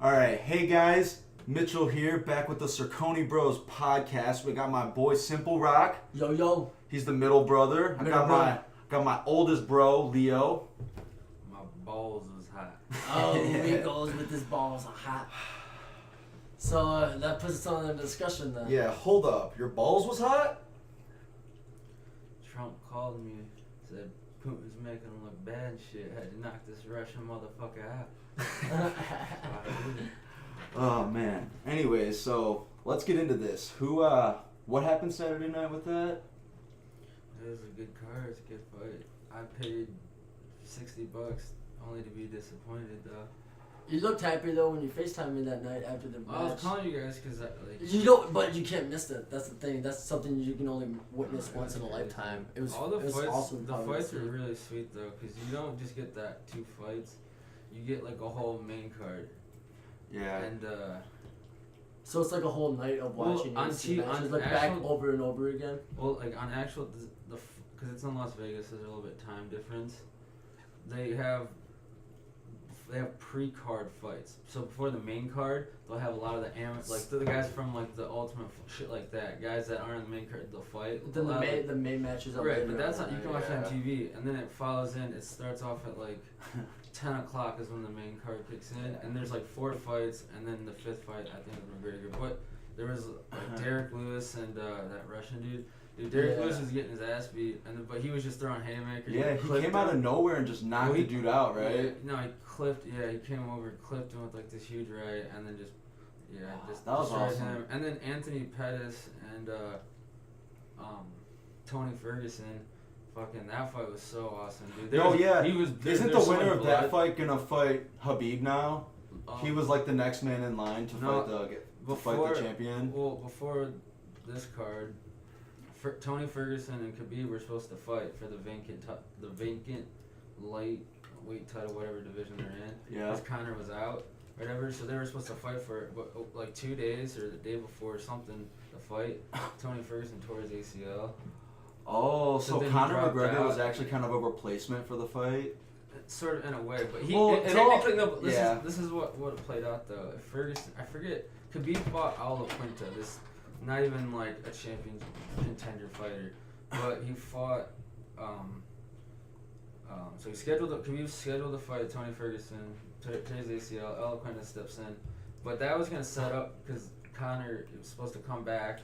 All right, hey guys, Mitchell here, back with the Cercone Bros podcast. We got my boy Simple Rock. Yo. He's the middle brother. I got my oldest bro, Leo. My balls was hot. Oh, he goes with his balls hot. So that puts us on a discussion then. Yeah, hold up. Your balls was hot? Trump called me, said Putin's making him look bad and shit. Had to knock this Russian motherfucker out. Oh man. Anyways, so let's get into this. What happened Saturday night with that? It was a good card, it's a good fight. I paid $60 only to be disappointed though. You looked happy though when you FaceTimed me that night after the match. I was calling you guys because you don't, but you can't miss it. That's the thing. That's something you can only witness once in a lifetime. It was awesome. The fights were really sweet though, because you don't just get that 2 fights. You get like a whole main card. Yeah. And so it's like a whole night of watching matches, like back over and over again. Well, like on actual, because it's in Las Vegas, there's a little bit time difference. They have pre-card fights. So before the main card, they'll have a lot of the guys from like the Ultimate shit like that. Guys that aren't in the main card, they'll fight. Then the main matches are right, but that's not, you can watch it on TV, and then it follows in. It starts off at like 10 o'clock is when the main card kicks in, and there's like 4 fights, and then the 5th fight I think is McGregor. But there was like Derek Lewis and that Russian dude. Dude, Derek Lewis was getting his ass beat, but he was just throwing haymakers. Yeah, he came out of nowhere and just knocked the dude out, right? Yeah, no, he came over, clipped him with like this huge right, and then just that was destroyed awesome. him. And then Anthony Pettis and Tony Ferguson, fucking that fight was so awesome, dude. Isn't the winner of that fight gonna fight Habib now? He was like the next man in line to fight the champion. Well, before this card, Tony Ferguson and Khabib were supposed to fight for the vacant lightweight title, whatever division they're in. Yeah. Because Conor was out, whatever. So they were supposed to fight for it, but like 2 days or the day before something, the fight, Tony Ferguson tore his ACL. Oh, so Conor McGregor was actually kind of a replacement for the fight? Sort of in a way, but this is what played out though. Ferguson, I forget, Khabib fought Ala Quinta, this not even like a champion contender fighter, but he fought. So Khabib scheduled a fight with Tony Ferguson, tears ACL, Ala Quinta steps in, but that was gonna set up because Conor was supposed to come back,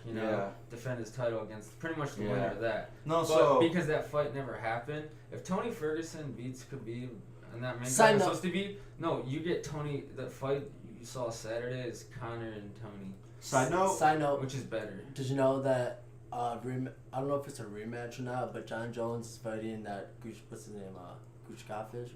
defend his title against pretty much the winner of that. Because that fight never happened, if Tony Ferguson beats Khabib and that main fight was supposed to be, you get Tony. The fight you saw Saturday is Conor and Tony. Side note, which is better. Did you know that? I don't know if it's a rematch or not, but John Jones is fighting that what's his name? Gushkafish.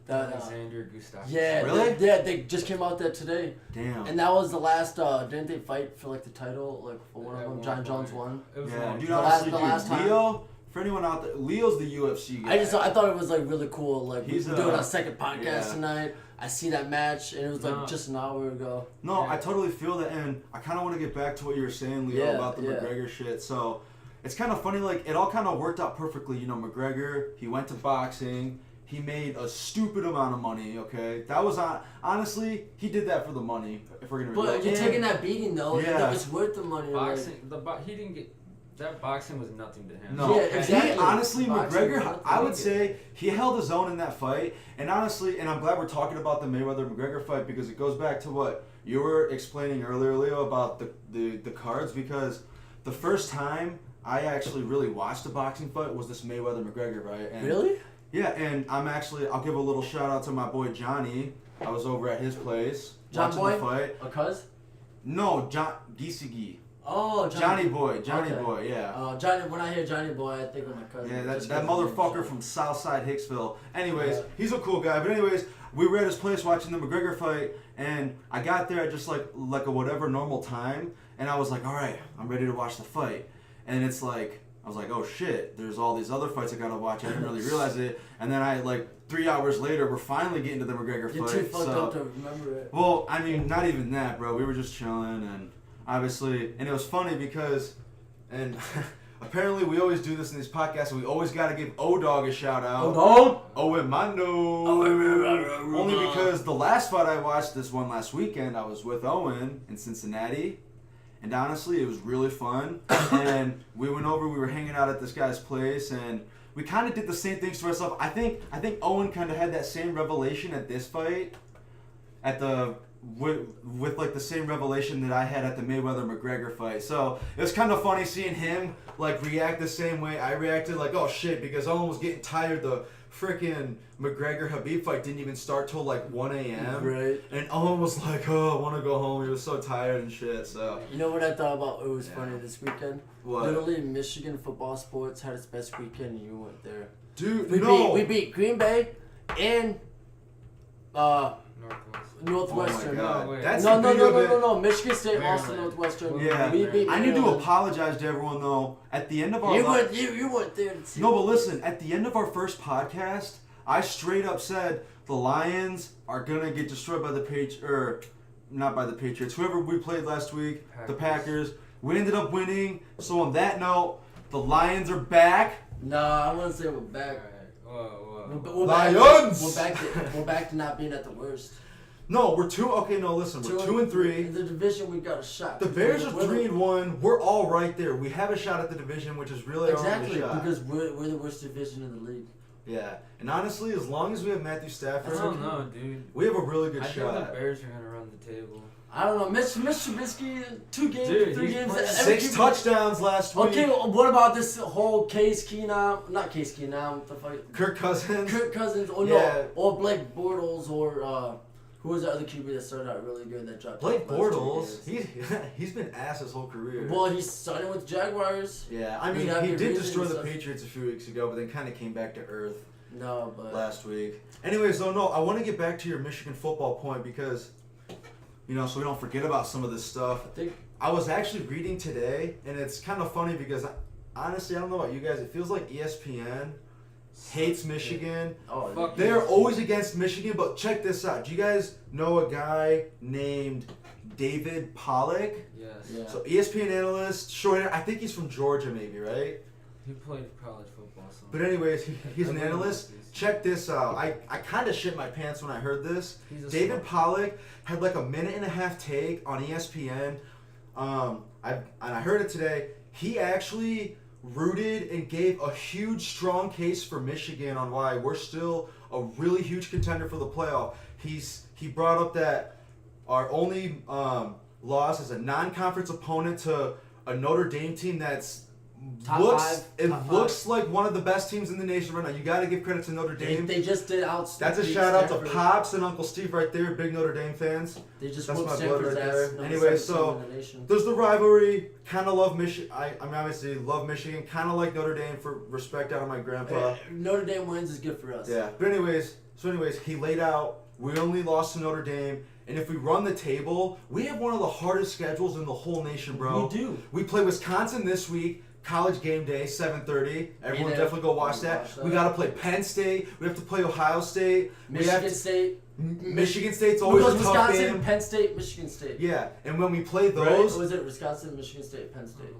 Alexander Gustafsson. Yeah, really? They just came out there today. Damn. And that was the last. Didn't they fight for like the title? Like for one of them, John Jones won. It was dude. Honestly, last time. Leo. For anyone out there, Leo's the UFC guy. I thought it was like really cool. Like he's doing a second podcast tonight. I see that match, and it was like just an hour ago. No, I totally feel that, and I kind of want to get back to what you were saying, Leo, about the McGregor shit. So it's kind of funny, like it all kind of worked out perfectly. McGregor, he went to boxing. He made a stupid amount of money, okay? That was honestly, he did that for the money, if we're going to be But you're taking that beating, though. Yeah. It's worth the money. Boxing, he didn't get... That boxing was nothing to him. No, exactly. He, honestly, McGregor, I would say he held his own in that fight. And honestly, and I'm glad we're talking about the Mayweather-McGregor fight because it goes back to what you were explaining earlier, Leo, about the cards. Because the first time I actually really watched a boxing fight was this Mayweather-McGregor, right? And really? Yeah, and I'll give a little shout out to my boy Johnny. I was over at his place watching the fight. A cuz? No, Gisigi. Oh, Johnny Boy, yeah. Johnny. When I hear Johnny Boy, I think of my cousin. Yeah, that motherfucker from Southside Hicksville. Anyways, he's a cool guy. But anyways, we were at his place watching the McGregor fight, and I got there at just like a whatever normal time, and I was like, all right, I'm ready to watch the fight. And it's like, I was like, oh shit, there's all these other fights I gotta watch. I didn't really realize it. And then 3 hours later, we're finally getting to the McGregor fight. You're too fucked up to remember it. Well, I mean, not even that, bro. We were just chilling, and obviously, and it was funny because, and apparently we always do this in these podcasts, and we always got to give O-Dog a shout out. O-Dog? Owen Mando. Only because the last fight I watched, this one last weekend, I was with Owen in Cincinnati. And honestly, it was really fun. And we were hanging out at this guy's place, and we kind of did the same things to ourselves. I think Owen kind of had that same revelation at this fight, with like the same revelation that I had at the Mayweather-McGregor fight. So it was kind of funny seeing him like react the same way I reacted, like, oh shit, because Owen was getting tired. The freaking McGregor-Habib fight didn't even start till like 1 a.m. Right. And Owen was like, oh, I want to go home. He was so tired and shit. So you know what I thought about? It was funny this weekend. What? Literally, Michigan football sports had its best weekend, and you went there. Dude, We beat Green Bay and Northwestern. Oh my God. That's No. Michigan State lost to Northwestern. Yeah. We beat I need to Maryland. apologize to everyone though. At the end of our You weren't there. To see No, but listen, at the end of our first podcast, I straight up said the Lions are gonna get destroyed by the not by the Patriots. Whoever we played last week, the Packers. We ended up winning. So on that note, the Lions are back. Nah, I wouldn't say we're back. We're Lions! We're back to not being at the worst. No, we're 2. Okay, no, listen, we're 2 and 3. In the division, we got a shot. The Bears are 3 and 1. We're all right there. We have a shot at the division, which is really our only shot. Because we're the worst division in the league. Yeah, and honestly, as long as we have Matthew Stafford, I don't know, dude. we have a really good I shot. think the Bears are gonna run the table. I don't know. Mitch Trubisky, 2 games, Dude, 3 he's games. playing 6 touchdowns last week. Okay, what about this whole Case Keenum? Not Case Keenum. What the fuck? Kirk Cousins. Kirk Cousins. Or Yeah. no. Or Blake Bortles. Or who was the other QB that started out really good that dropped? Blake off last 2 Bortles, games? he's been ass his whole career. Well, he's starting with Jaguars. Yeah, I mean, he did destroy the Patriots a few weeks ago, but then kind of came back to earth No, but last week. Anyways, though, no, I want to get back to your Michigan football point because, so we don't forget about some of this stuff. I was actually reading today, and it's kind of funny because, honestly, I don't know about you guys, it feels like ESPN hates Michigan. Oh, Fuck They're always against Michigan, but check this out. Do you guys know a guy named David Pollack? Yes. Yeah. So ESPN analyst, short hair. I think he's from Georgia, maybe, right? He played college football. So. But anyways, he's an analyst. Check this out. I kind of shit my pants when I heard this. David Pollack had like a 1.5-minute take on ESPN. I heard it today. He actually rooted and gave a huge, strong case for Michigan on why we're still a really huge contender for the playoff. He brought up that our only loss is a non-conference opponent to a Notre Dame team that's looks like one of the best teams in the nation right now. You got to give credit to Notre Dame. They just did out. That's a shout out to Pops and Uncle Steve right there, big Notre Dame fans. They just That's whooped my blood Stanford's right ass. there. Anyway, so there's the rivalry. Kind of love Michigan. I mean, obviously love Michigan. Kind of like Notre Dame for respect out of my grandpa. Notre Dame wins is good for us. Yeah, but anyways, he laid out. We only lost to Notre Dame. And if we run the table, we have one of the hardest schedules in the whole nation, bro. We do. We play Wisconsin this week. College game day, 7:30. Everyone definitely go watch that. We got to play Penn State. We have to play Ohio State. Michigan State. Michigan State's always a tough Wisconsin, game. Penn State, Michigan State. Yeah, and when we play Right? those, Or was it Wisconsin, Michigan State, Penn State?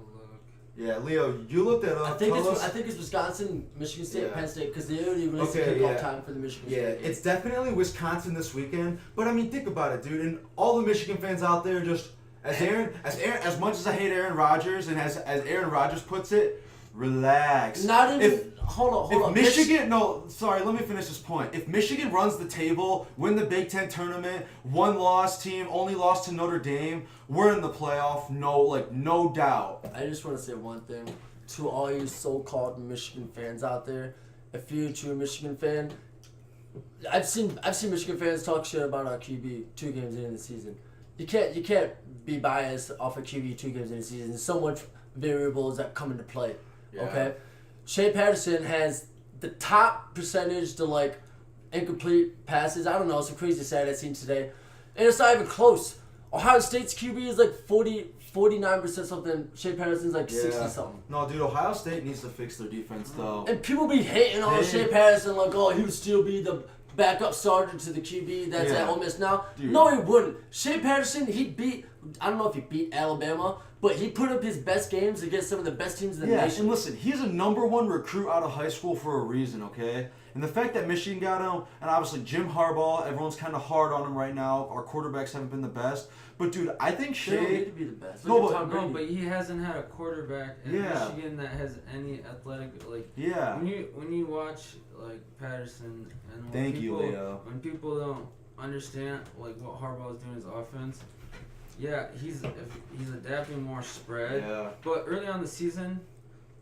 yeah, Leo, you looked that up. I think it's Wisconsin, Michigan State, Yeah. Penn State because they already released the kickoff time for the Michigan State game. It's definitely Wisconsin this weekend. But I mean, think about it, dude. And all the Michigan fans out there, just as much as I hate Aaron Rodgers, and as Aaron Rodgers puts it, relax. Hold on. Michigan, let me finish this point. If Michigan runs the table, win the Big Ten tournament, one-loss team, only lost to Notre Dame, we're in the playoff. No doubt. I just want to say one thing to all you so-called Michigan fans out there. If you're a true Michigan fan, I've seen Michigan fans talk shit about our QB 2 games into the season. You can't be biased off of QB 2 games into the season. There's so much variables that come into play. Yeah. Okay, Shea Patterson has the top percentage to incomplete passes. I don't know, it's a crazy stat I seen today, and it's not even close. Ohio State's QB is 49% something. Shea Patterson's 60 something. No, dude, Ohio State needs to fix their defense though. And people be hating on Shea Patterson he would still be the backup starter to the QB that's Yeah. at Ole Miss now. Dude. No, he wouldn't. Shea Patterson, I don't know if he beat Alabama, but he put up his best games against some of the best teams in the Yeah, nation. and listen, he's a #1 recruit out of high school for a reason, okay? And the fact that Michigan got him, and obviously Jim Harbaugh, everyone's kind of hard on him right now. Our quarterbacks haven't been the best. But, dude, I think They don't need Shea... to be the best. No, Look at but- Tom No, Brady. but he hasn't had a quarterback in Yeah. Michigan that has any athletic like. Yeah. When you watch like Patterson and when Thank you, people, Leo. when people don't understand like what Harbaugh is doing in his offense, yeah, he's adapting more spread. Yeah. But early on in the season,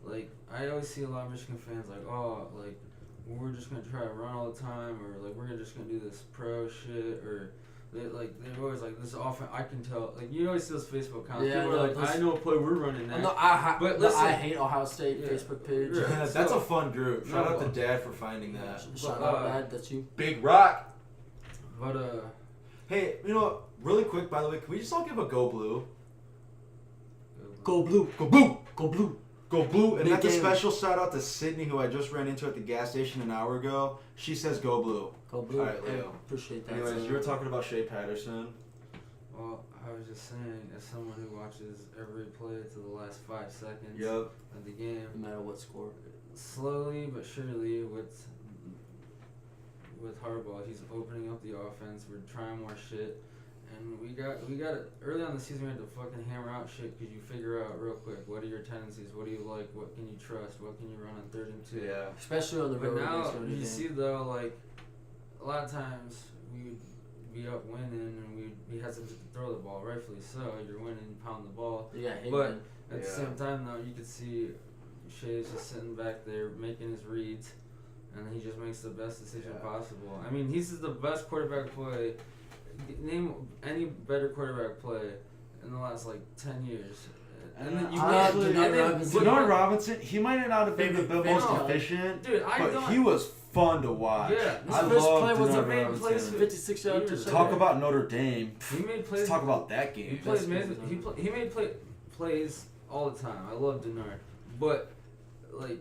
like I always see a lot of Michigan fans like, oh, like we're just gonna try to run all the time, or like we're just gonna do this pro shit, or they're always like this offense. I can tell. Like you always see those Facebook comments. Yeah, People are no, like, those- I know a play we're running now. No, But the listen- I hate Ohio State Yeah. Facebook page. Yeah. That's a fun group. Shout No, out to Dad for finding that. Shout But, out, Dad. That's you. Big Rock. But Hey, you know what? Really quick, by the way, can we just all give a Go Blue? Go blue. Go Blue! Go blue. Go Blue! And Big that's a game. special shout out to Sydney, who I just ran into at the gas station an hour ago. She says Go Blue. Go blue. All right, Leo. Appreciate that. Anyways, you were talking about Shea Patterson. well, I was just saying, as someone who watches every play to the last 5 seconds Yep. of the game, No matter what score. slowly but surely with Harbaugh, he's opening up the offense. We're trying more shit, and we got early on in the season. We had to fucking hammer out shit because you figure out real quick what are your tendencies, what do you like, what can you trust, what can you run on 3rd and 2. Yeah. Especially on the But road. now against Notre you Dame. see though, like a lot of times we would be up winning and we'd be hesitant to throw the ball. Rightfully so. You're winning, pound the ball. Yeah, hate But man. at the Yeah. same time, though, you could see Shea's just sitting back there making his reads, and he just makes the best decision Yeah. possible. I mean, he's the best quarterback play. Name any better quarterback play in the last like 10 years. And then you Honestly, and Denard then- Robinson. but- Denard Robinson, he might not have been the Favorite- most favorite- efficient, Dude, I but don't. he was fun to watch. Yeah, His I first love play was Denard a main Robinson. place 56 yard He was touchdown. Talk about Notre Dame. he made plays. Let's talk about that He game. plays Best amazing. games He made plays all the time. I love Denard, but like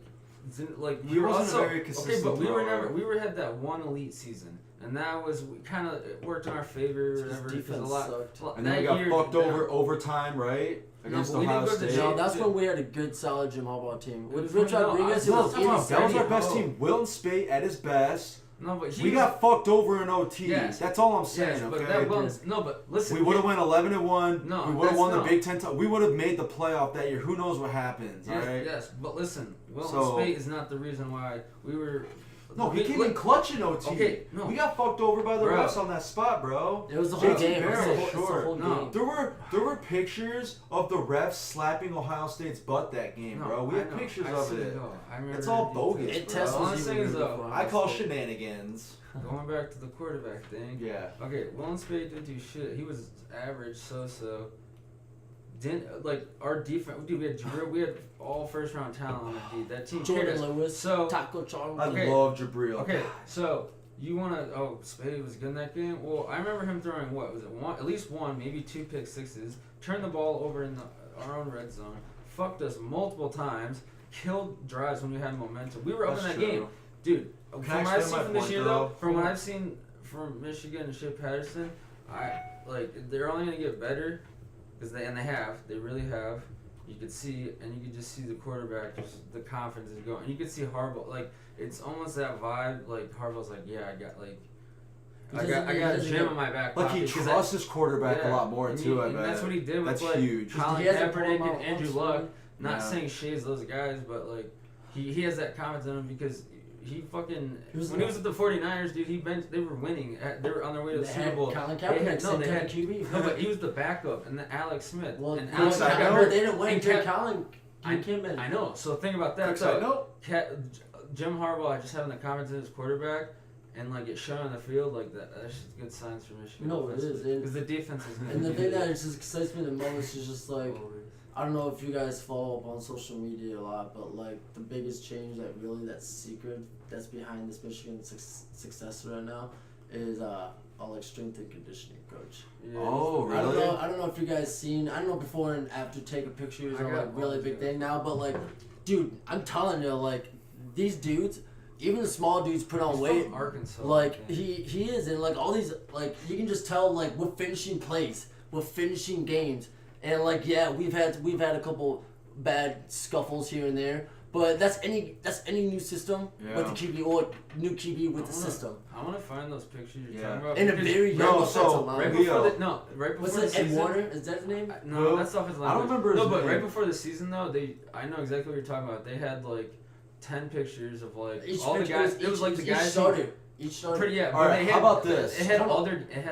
He we were wasn't a also very okay, consistent but we were thrower. never had that one elite season, and that was kind of worked in our favor or His whatever. Because a defense lot, sucked. And then we that got year, fucked no, over overtime, right? No, Against but we didn't Ohio go to State. No, that's Yeah. when we had a good, solid Jim Harbaugh team. It With was Rich when- no, Rodriguez, I- it no, was I'm talking about That was our 80. best Oh. team. Wilton Spate at his best. No, but he We was, got fucked over in OT. Yes. That's all I'm saying, yes, but okay? that was no, but listen, We would have went 11-1. No, we would have that's won the not- Big Ten. We would have made the playoff that year. Who knows what happens? Yes, all right. yes, but listen, Wilton So- Spate is not the reason why we were. No, he we- came in clutch in OT. Okay, no. We got fucked over by the Bro. refs on that spot, bro. It was the whole JT game. It was the Barrett, whole, it's the sure. whole No. game. There were pictures of the refs slapping Ohio State's butt that game, No, bro. We have I know. pictures I of see it. all. I remember It's all the bogus, details. It bro. tests All I'm was saying even is good though, for I call Ohio State. shenanigans. going back to the quarterback thing. Yeah. Okay, Wilton Spade didn't do shit. He was average, so. Didn't like our defense? Dude, we had Jabril, we had all first round talent on our D. That team carried Jordan us. Lewis, So Taco Charles. I Okay. love Jabril. okay, so you wanna? Oh, Spade was good in that game. Well, I remember him throwing what was it? One, at least one, maybe 2 pick sixes. Turned the ball over in our own red zone. Fucked us multiple times. Killed drives when we had momentum. We were up That's in that true. game, dude. Can From I what I've explain seen my from this point, year, though? from what I've seen from Michigan and Shea Patterson, I like they're only gonna get better because they have, they really have. You could see, and you could just see the quarterback, just the confidence is going. And you could see Harbaugh, like it's almost that vibe. Like Harbaugh's like, yeah, I got He a doesn't gym get- in my back Like pocket. he 'cause trusts his quarterback a yeah, lot more and too. I and bet. that's what he did with That's like huge. Colin He hasn't pulled Kaepernick him out and Andrew once, Luck. really. Not Yeah. saying Shea's those guys, but like he has that confidence in him because he fucking He was when he was with the 49ers, dude, they were winning. They were on their way to the They Super had Bowl. Colin They Kaepernick, had- no, same they time had- QB. No, but he was the backup, and then Alex Smith. Well, and quick Alex side got note, hurt. they didn't win. And Jay Cat- Collin came in. I know. So think about that. Quick So, side note. Jim Harbaugh just having the confidence in his quarterback and like it showing on the field like that's just good signs for Michigan. No, it is. Because the defense is. And the thing that just excites me the most is just like, I don't know if you guys follow up on social media a lot, but like the biggest change that's secret that's behind this Michigan success right now is like strength and conditioning coach. Yeah, Oh, he's- really? I don't know if you guys seen. I don't know before and after taking pictures I are got like really one, big yeah. thing now, but like, dude, I'm telling you, like these dudes. even the small dudes put on He's weight. from Arkansas. Like I think. he is, and like all these, like you can just tell like we're finishing plays, we're finishing games, and like yeah, we've had a couple bad scuffles here and there, but that's any new system with the QB or new QB with the system. I want to find those pictures you're talking about. In a because very young No, offensive so, line. right Leo. before right before What's the it? Ed season. Warner? Is that his name? No, Who? that's offensive line. I don't remember his No, but name. right before the season though, I know exactly what you're talking about. They had like 10 pictures of like all the guys. It was like the guys. Each starter. Pretty yeah. All right, they how had, about this? It had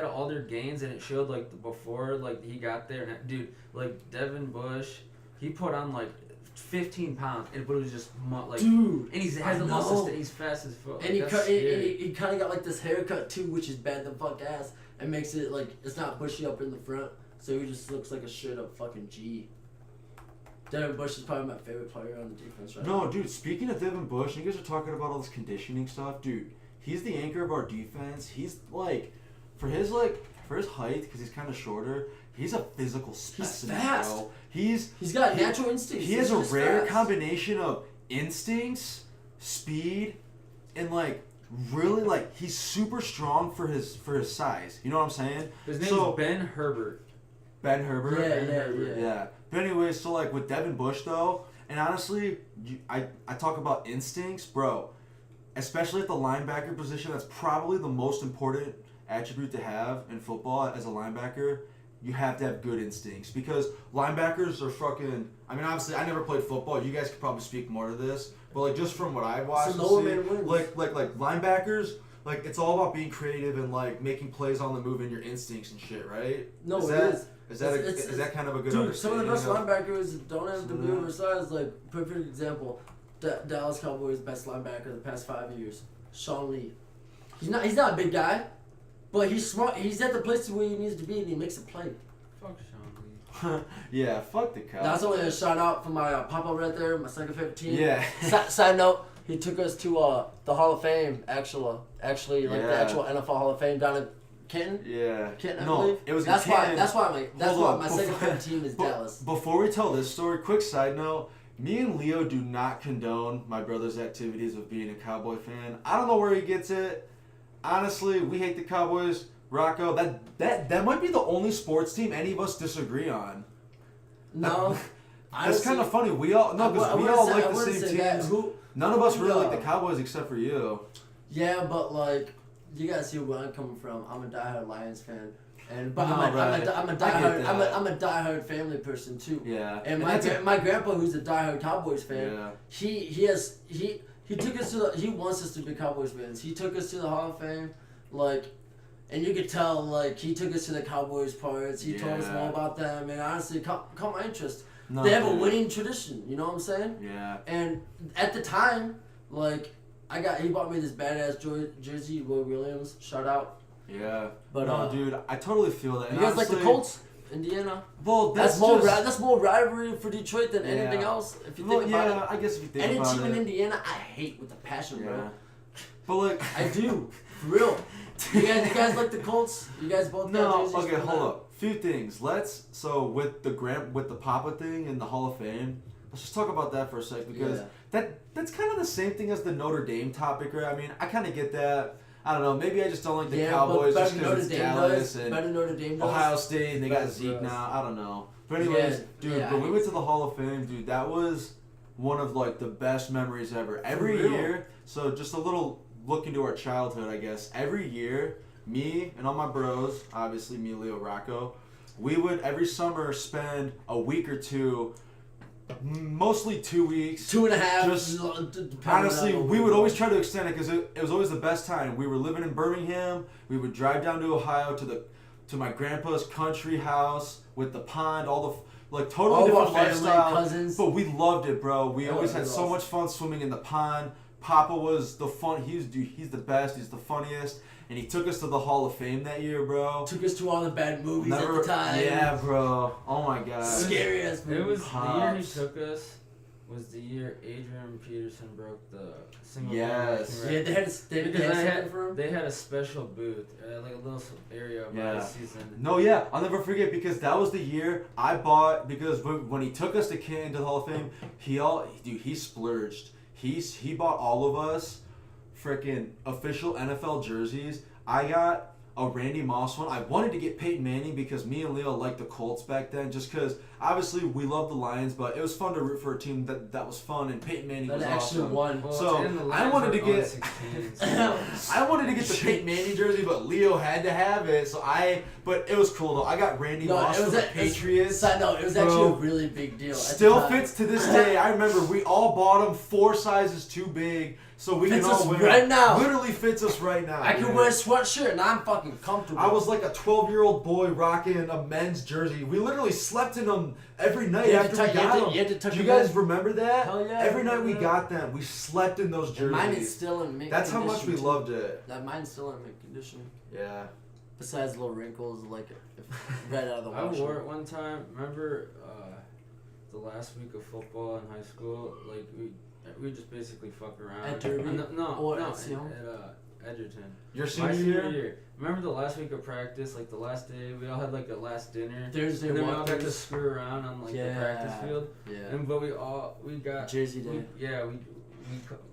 all their gains, and it showed like before like he got there. And dude, like Devin Bush, he put on like 15 pounds, but it was just like Dude, and he has the muscles. He's fast as fuck. and Like, he kind of got like this haircut too, which is bad the fuck ass, and makes it like it's not bushy up in the front, so he just looks like a straight up fucking G. Devin Bush is probably my favorite player on the defense right now. No, dude, speaking of Devin Bush, you guys are talking about all this conditioning stuff. Dude, he's the anchor of our defense. He's like, for his height, because he's kind of shorter, he's a physical specimen, fast. bro. He's got natural instincts. He has a He's rare fast. combination of instincts, speed, and like really like he's super strong for his size. You know what I'm saying? His name is Ben Herbert. Ben Herbert. Yeah. Yeah. But anyways, so like with Devin Bush though, and honestly, I talk about instincts, bro. Especially at the linebacker position, that's probably the most important attribute to have in football as a linebacker. You have to have good instincts because linebackers are fucking. I mean, obviously, I never played football. You guys could probably speak more to this, but like just from what I've watched, So lower man wins. like linebackers, like it's all about being creative and like making plays on the move and your instincts and shit, right? No, is it that, is. Is that kind of a good Dude, some of the best understanding linebackers don't have to be oversized. Like, perfect example, Dallas Cowboys' best linebacker the past 5 years, Sean Lee. He's not a big guy, but he's smart. He's at the place where he needs to be, and he makes a play. Fuck Sean Lee. Yeah, fuck the Cowboys. That's only a shout out for my pop-up right there, my second favorite team. Yeah. Side note, he took us to the Hall of Fame, actually like the actual NFL Hall of Fame down in Canton. Yeah. Canton, I No, believe. it was That's in why. Canton. That's why my second Before- favorite team is Dallas. Before we tell this story, quick side note. Me and Leo do not condone my brother's activities of being a Cowboy fan. I don't know where he gets it. Honestly, we hate the Cowboys. Rocco, that might be the only sports team any of us disagree on. No. That's kind of funny. We all like the same teams. None of us really like the Cowboys except for you. Yeah, but like, you gotta see where I'm coming from. I'm a diehard Lions fan, but No, I'm right. a I get diehard. that. I'm a diehard family person too. Yeah. And that's my grandpa, who's a diehard Cowboys fan, Yeah. he took us to he wants us to be Cowboys fans. He took us to the Hall of Fame, like. And you could tell, like, he took us to the Cowboys parts. He told us Yeah. more about them, and honestly, caught my interest. No, They have a dude. winning tradition, you know what I'm saying? Yeah. And at the time, like, he bought me this badass jersey, Roy Williams, shout out. Yeah. But no, dude, I totally feel that. You And guys like the honestly- Colts, Indiana? Well, That's more rivalry for Detroit than Yeah. anything else. If you Well, think about yeah, it, I guess if you think any about team it. in Indiana, I hate with a passion, Yeah. bro. But like, I do, for real. You guys like the Colts? You guys both got no, jerseys okay, for hold them? up. Few things. So with the Papa thing in the Hall of Fame, let's just talk about that for a sec because that's kind of the same thing as the Notre Dame topic, right? I mean, I kind of get that. I don't know. Maybe I just don't like the Cowboys just because it's Dallas and Notre Dame does. Ohio State and they got Better Zeke for us. now. I don't know. But anyways, dude, yeah, when we went to the Hall of Fame, dude, that was one of like the best memories ever. Every real. year, so just a little look into our childhood, I guess. Every year, me and all my bros, obviously me, Leo, Rocco, we would every summer spend a week or two, mostly 2 weeks. 2.5. Just depending honestly, on we what would always try to extend it because it was always the best time. We were living in Birmingham. We would drive down to Ohio to my grandpa's country house with the pond, all the like totally all of our different family, lifestyle. cousins. But we loved it, bro. We Yeah, always it had was so awesome. much fun swimming in the pond. Papa was the fun. He's the best. He's the funniest. And he took us to the Hall of Fame that year, bro. Took us to all the bad movies at the time. Yeah, bro. Oh my god. Scary ass movies. It was the year he Pops. took us. Was the year Adrian Peterson broke the single Yes. game Yeah, record. they had Because something for him. they had a special booth, like a little area about Yeah. the season. No, yeah, I'll never forget because that was the year I bought because when he took us to Canton to the Hall of Fame, he splurged. He bought all of us freaking official NFL jerseys. I got a Randy Moss one. I wanted to get Peyton Manning because me and Leo liked the Colts back then, just because obviously we love the Lions, but it was fun to root for a team that was fun, and Peyton Manning was actually awesome. won. Well, So and the I Lions wanted to were get 0-16, so- I wanted to get the Peyton Manning jersey, but Leo had to have it. But it was cool though. I got Randy Moss for the Patriots. No, it was actually a really big deal. Still fits to this day. I remember we all bought them 4 sizes too big, so we Fits can all us wear right now. Literally fits us right now. I can dude. wear a sweatshirt and I'm fucking comfortable. I was like a 12-year-old boy rocking a men's jersey. We literally slept in them every night after we got them. Do you guys remember that? Hell yeah. Every night we got them, we slept in those jerseys. Mine is still in mint That's how condition. much we loved it. That mine's still in mint condition. Yeah. Besides little wrinkles, like right out of the I washer. wore it one time. Remember the last week of football in high school? Like we just basically fuck around. At Derby? No, Or no, at Seattle? at Edgerton. Your My senior year? year. Remember the last week of practice, like the last day, we all had like a last dinner. Thursday And then we all got to walkers. screw around on like the practice field. Yeah. And but we got Jersey day. we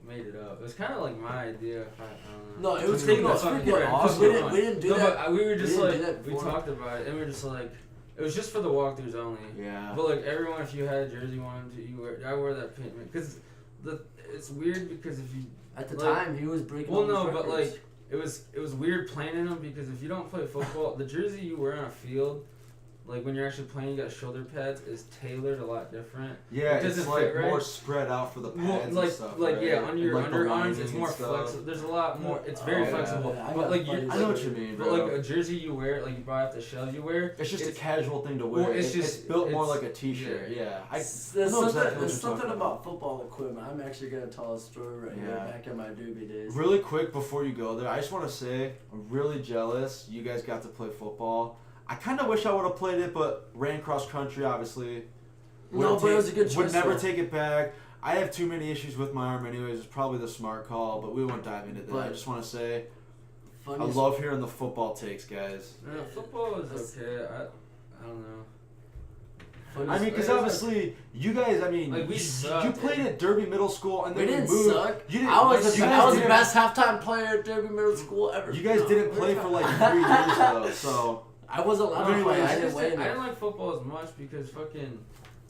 made it up. It was kind of like my idea. I don't know. No, it was Taking cool. the fucking Freaking credit. awesome. Fucking We didn't do No, that. but we were just we didn't do like that we before. talked about it, and we were just like it was just for the walkthroughs only. Yeah. But like everyone, if you had a jersey wanted to, I wear that payment because it's weird because if you At the like- time, he was breaking. well all these no but records. like it was weird playing in them because if you don't play football, the jersey you wear on a field, like when you're actually playing, you got shoulder pads, is tailored a lot different. Yeah, It it's doesn't like fit right. more spread out for the pads Well, like and stuff. like right? yeah, on your And, like, the underarms, lining it's and more stuff. flexible. There's a lot more. It's very yeah. flexible. Yeah, I But got like buddies. I know what you mean, But bro. like a jersey you wear, like you buy off the shelf, you wear. It's just a casual thing to wear. Well, it's it's just- built more it's- like a t-shirt. Yeah. There's I know something, exactly what there's you're something talking about football equipment. I'm actually gonna tell a story right here. Yeah. Back in my doobie days. Really quick before you go there, I just want to say I'm really jealous you guys got to play football. I kind of wish I would have played it, but ran cross country, obviously. No, but it was a good choice. Would never though. take it back. I have too many issues with my arm anyways. It's probably the smart call, but we won't dive into that. I But- just want to say I Funny love hearing the football takes, guys. Yeah, football is okay. I don't know. funny I mean, because It was obviously you guys, I mean, Like, we you sucked, played at Derby Middle School and we then didn't moved. suck. You didn't, I was you the guys didn't- best halftime player at Derby Middle School ever. You guys No, didn't we're play fine. for like 3 years though, so. I wasn't allowed to play. I didn't win. I didn't like football as much because fucking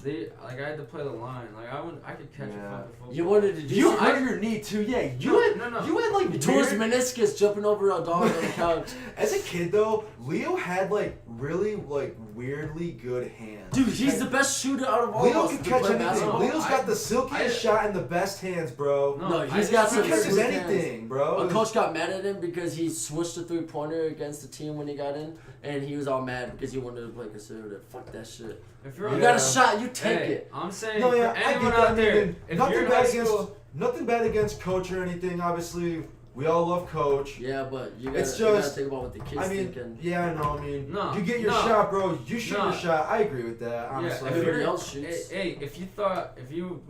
I had to play the line. Like I could catch Yeah. a fucking football. You wanted to do You something. hurt your knee too, yeah. You No, had no. you had like You tore his weird- meniscus jumping over a dog on the couch. As a kid though, Leo had like really like weirdly good hands. Dude, he's the best shooter out of all Leo of us can to catch play anything. basketball. Leo's got the silkiest I- shot and the best hands, bro. No, I he's just- got He some catches smooth hands. anything, bro. My coach got mad at him because he switched a 3-pointer against the team when he got in, and he was all mad because he wanted to play conservative. Fuck that shit. If you're You on got a Yeah. shot, you take hey, it. I'm saying No, yeah, for I get anyone that. out there, if nothing you're in bad high against school, nothing bad against coach or anything. Obviously, we all love coach. Yeah, but you gotta, It's you gotta just- think about what the kids I mean, thinking. yeah, I know. I mean, No, you get your no. shot, bro. You shoot No. your shot. I agree with that. yeah, Honestly, if Everybody you're, else shoots. hey, if you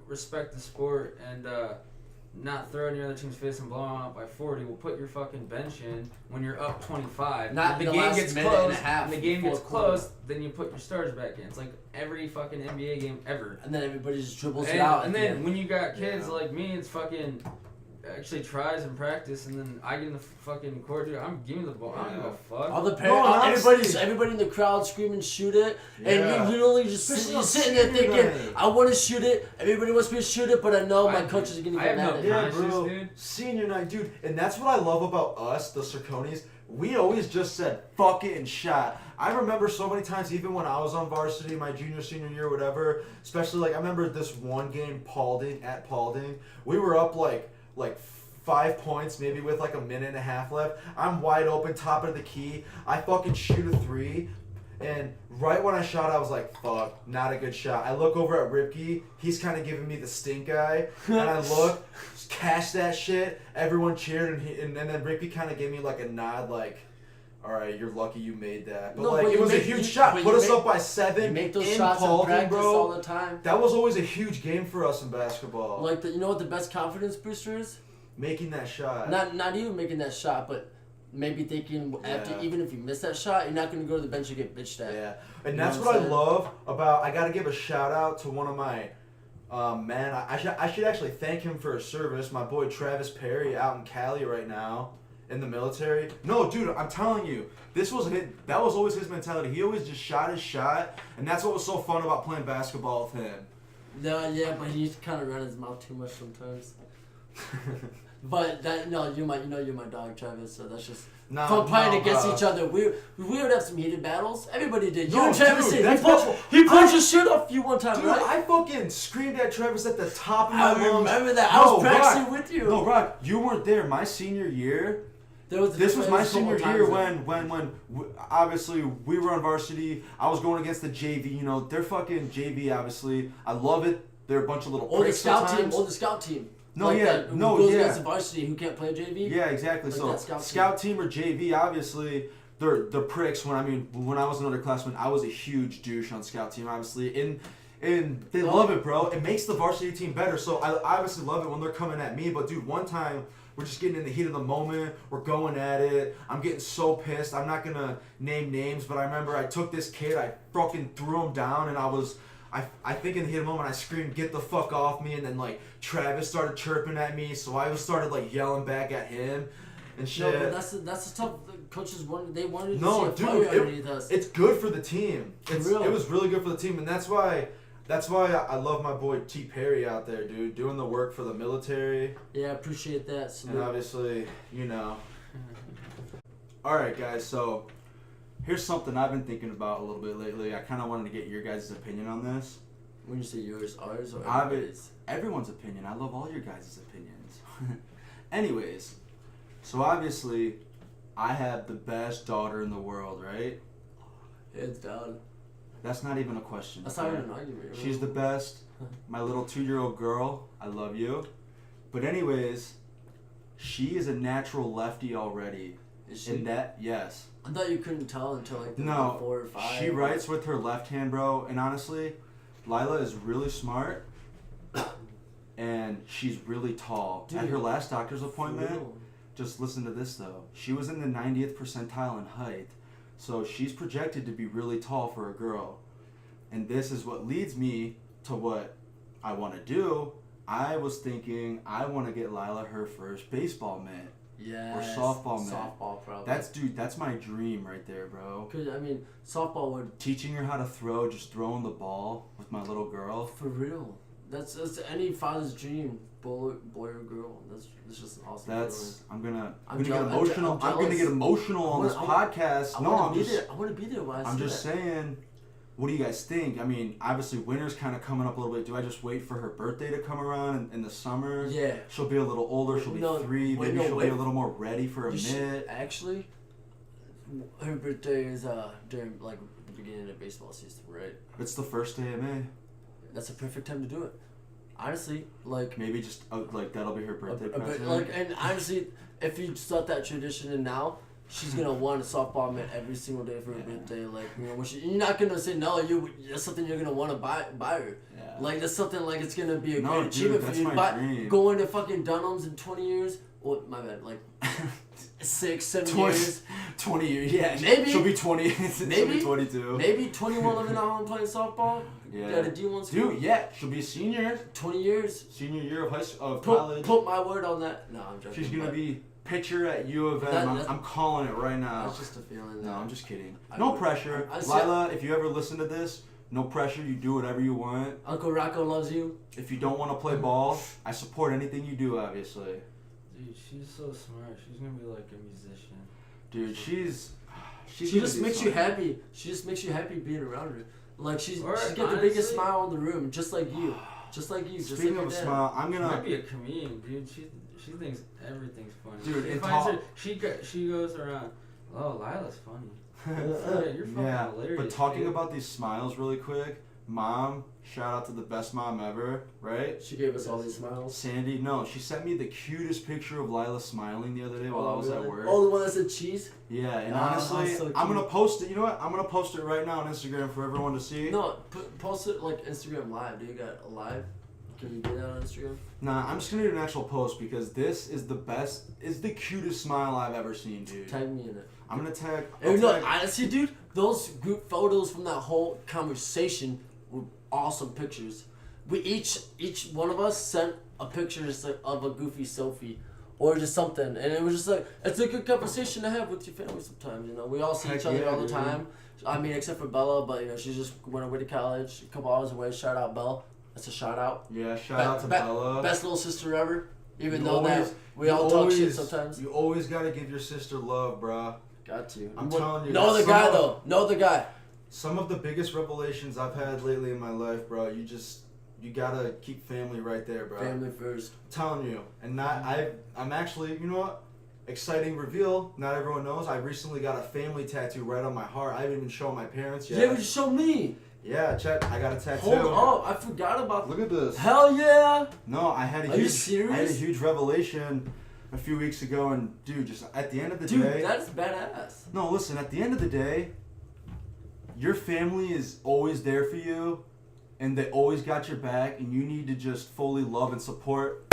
respect the sport and not throw in your other team's face and blow them out by 40, we'll put your fucking bench in when you're up 25. Not the the game last gets minute close. and a half, And the game gets fourth quarter. close, then you put your stars back in. It's like every fucking NBA game ever. And then everybody just dribbles it And, out. and at the then end. when you got kids Yeah. like me, it's fucking actually tries in practice, and then I get in the fucking court, dude. Give me the ball. I don't give a fuck. all the No, parents, honestly. everybody in the crowd screaming, shoot it, Yeah. and you literally just Especially you're on sitting there senior thinking, night. I want to shoot it. Everybody wants me to shoot it, but I know my I- coach is gonna I get have mad no at me. Yeah, conscience, bro. dude. Senior night, dude. And that's what I love about us, the Cercones. We always just said, fuck it and shot. I remember so many times, even when I was on varsity, my junior, senior year, whatever, especially like, I remember this one game, at Paulding. We were up like 5 points, maybe with like a minute and a half left. I'm wide open, top of the key. I fucking shoot a 3. And right when I shot, I was like, fuck, not a good shot. I look over at Ripke. He's kind of giving me the stink eye. And I look, cash that shit. Everyone cheered. And then Ripke kind of gave me like a nod like, all right, you're lucky you made that. But No, like, but it you was a make- huge you- shot. but Put you us make- up by 7 You make those in shots in Paulding, practice bro. all the time. That was always a huge game for us in basketball. Like, you know what the best confidence booster is? Making that shot. Not even making that shot, but maybe thinking after, Yeah. even if you miss that shot, you're not gonna go to the bench and get bitched at. Yeah, and You know that's what what I'm I saying? love about. I got to give a shout out to one of my Man, I should actually thank him for his service. My boy Travis Perry out in Cali right now in the military. No, dude, I'm telling you, that was always his mentality. He always just shot his shot, and that's what was so fun about playing basketball with him. No, yeah, but he kind of run his mouth too much sometimes. But you're my dog, Travis. So that's just from playing against each other. We would have some heated battles. Everybody did. You and Travis did. He punched his shit off you one time, dude, right? I fucking screamed at Travis at the top of my lungs. I remember that. I was practicing with you. No, Rock, you weren't there. My senior year. This was my senior year when obviously we were on varsity. I was going against the JV. You know, they're fucking JV. Obviously, I love it. They're a bunch of little pricks sometimes. Or the scout team. No, like yeah, who goes against the varsity who can't play JV. Yeah, exactly. Like so scout team or JV, obviously, they're pricks. When I was an underclassman, I was a huge douche on scout team, obviously, and they love it, bro. It makes the varsity team better. So I obviously love it when they're coming at me. But dude, one time we're just getting in the heat of the moment. We're going at it. I'm getting so pissed. I'm not gonna name names, but I remember I took this kid. I fucking threw him down, and I think in the heat of the moment I screamed, "Get the fuck off me!" And then like Travis started chirping at me, so I started like yelling back at him and shit. No, but that's the stuff the coaches wanted. They wanted to see a dude, fire underneath us. It's good for the team. It was really good for the team, and that's why I love my boy T. Perry out there, dude, doing the work for the military. Yeah, I appreciate that. And obviously, you know. All right, guys. So. Here's something I've been thinking about a little bit lately. I kind of wanted to get your guys' opinion on this. When you say yours, ours, or everybody's? Everyone's opinion. I love all your guys' opinions. Anyways, so obviously, I have the best daughter in the world, right? Hands down. That's not even a question. That's not even an argument. Right? She's the best. My little 2-year-old girl. I love you. But anyways, she is a natural lefty already. Is she? In that, yes. I thought you couldn't tell until like 4 or 5. She writes with her left hand, bro. And honestly, Lila is really smart, and she's really tall. Dude, at her last doctor's appointment, just listen to this though. She was in the 90th percentile in height, so she's projected to be really tall for a girl. And this is what leads me to what I want to do. I was thinking I want to get Lila her first baseball mitt. Yeah. Or softball, man. Softball, probably. That's my dream right there, bro. Cause I mean, softball would teaching her how to throw, just throwing the ball with my little girl. For real, that's any father's dream, boy or girl. That's just an awesome. I'm gonna get emotional. I'm gonna get emotional on this podcast. I want to be there. I'm just saying. What do you guys think? I mean, obviously winter's kind of coming up a little bit. Do I just wait for her birthday to come around in the summer? Yeah. She'll be a little older. She'll be 3. Maybe she'll be a little more ready for a mitt. Actually, her birthday is during like the beginning of baseball season, right? It's the first day of May. That's a perfect time to do it. Honestly, like maybe just like that'll be her birthday present. And honestly, if you start that tradition and now. She's gonna want a softball mitt every single day for her birthday. Like, you know, when you're not gonna say no. That's something you're gonna want to buy her. Yeah. Like that's something like it's gonna be a great achievement for you. But going to fucking Dunham's in 20 years. Well, my bad. Like 6, 7 years. 20 years. Yeah. Maybe she'll be 20. She'll be 22. Maybe 21 living at home playing softball. Yeah. Got a D1 school. Dude, yeah, she'll be a senior. 20 years. Senior year of college. Put my word on that. No, I'm joking. She's gonna be. Pitcher at U of M. I'm calling it right now. That's just a feeling. No, I'm just kidding. No pressure. Lila, if you ever listen to this, no pressure. You do whatever you want. Uncle Rocco loves you. If you don't want to play ball, I support anything you do, obviously. Dude, she's so smart. She's going to be like a musician. Dude, she just makes you happy. She just makes you happy being around her. Like, she's got the biggest smile in the room, just like you. Just like you. Speaking of a smile, I'm going to... She might be a comedian, dude. She thinks everything's funny. Dude, she goes around, oh, Lila's funny. You're fucking hilarious. But talking about these smiles really quick, Mom, shout out to the best mom ever, right? She gave us all these smiles. Sandy, no, she sent me the cutest picture of Lila smiling the other day while I was at work. Oh, the one that said cheese? Yeah, and honestly, so I'm going to post it. You know what? I'm going to post it right now on Instagram for everyone to see. No, post it like Instagram Live. Do you got a live? Can you do that on Instagram? Nah, I'm just gonna do an actual post because this is the cutest smile I've ever seen, dude. Tag me in it. I'm gonna tag. Honestly, dude, those group photos from that whole conversation were awesome pictures. we each one of us sent a picture just like, of a goofy selfie. Or just something, and it was just like it's a good conversation to have with your family sometimes. You know, we all see each other all the time. I mean, except for Bella, but you know, she just went away to college, a couple hours away. Shout out, Belle. That's a shout out. Yeah, shout out to Bella. Best little sister ever. Even You though always- that we all talk shit sometimes. You always gotta give your sister love, bruh. Got to. I'm telling you. Know the guy though. Know the guy. Some of the biggest revelations I've had lately in my life, bro. You gotta keep family right there, bro. Family first. I'm telling you. And I'm actually, you know what? Exciting reveal. Not everyone knows. I recently got a family tattoo right on my heart. I haven't even shown my parents yet. Yeah, but you show me. Yeah, check. I got a tattoo. Hold up. I forgot about. Look at this. Hell yeah. No, I had a Are you huge. serious? I had a huge revelation a few weeks ago, and dude, just at the end of the Dude, day. that's badass. No, listen. At the end of the day, your family is always there for you, and they always got your back, and you need to just fully love and support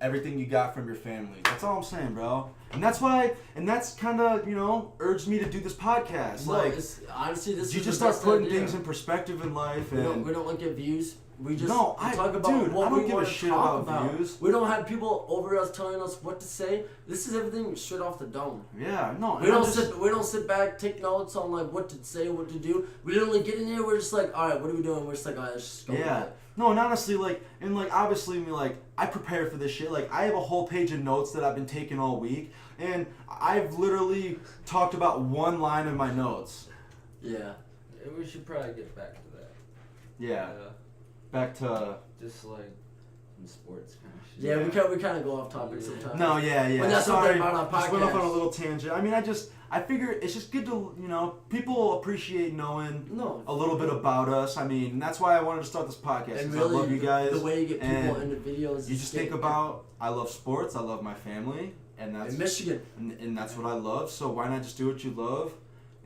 everything you got from your family. That's all I'm saying, bro. And that's why, and that's kind of, you know, urged me to do this podcast. No, like, honestly, this you is just the start best putting idea. things in perspective in life, We and don't look at views. We just No, we I- talk about dude, what I don't we give a want to shit talk about views. We don't have people over us telling us what to say. This is everything straight off the dome. yeah, no, We don't sit back, take notes on like what to say, what to do. We literally get in here. We're just like, all right, what are we doing? We're just like, all right, let's just go. Yeah. With it. No, and honestly, like, and like, obviously, I mean, like, I prepared for this shit. Like, I have a whole page of notes that I've been taking all week, and I've literally talked about one line in my notes. Yeah. We should probably get back to that. Yeah. Back to. Just like some sports kind of shit. Yeah, we kind of go off topic sometimes. No, yeah. But that's Sorry, something about our just went off on a podcast. little tangent. I mean, I figure it's just good to, you know, people appreciate knowing No. a little bit about us. I mean, that's why I wanted to start this podcast. And 'Cause really, I love you guys. the way you get people and into videos. You is just get- think about, I love sports, I love my family, and that's in Michigan. and that's what I love. So why not just do what you love?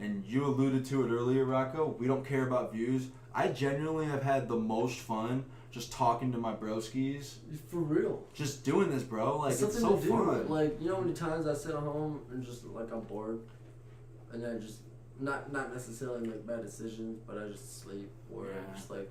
And you alluded to it earlier, Rocco. We don't care about views. I genuinely have had the most fun just talking to my broskies, For real. just doing this, bro. Like, it's something so to do. fun. Like, you know how many times I sit at home and just like I'm bored, and I just not necessarily make bad decisions, but I just sleep or Yeah. I'm just like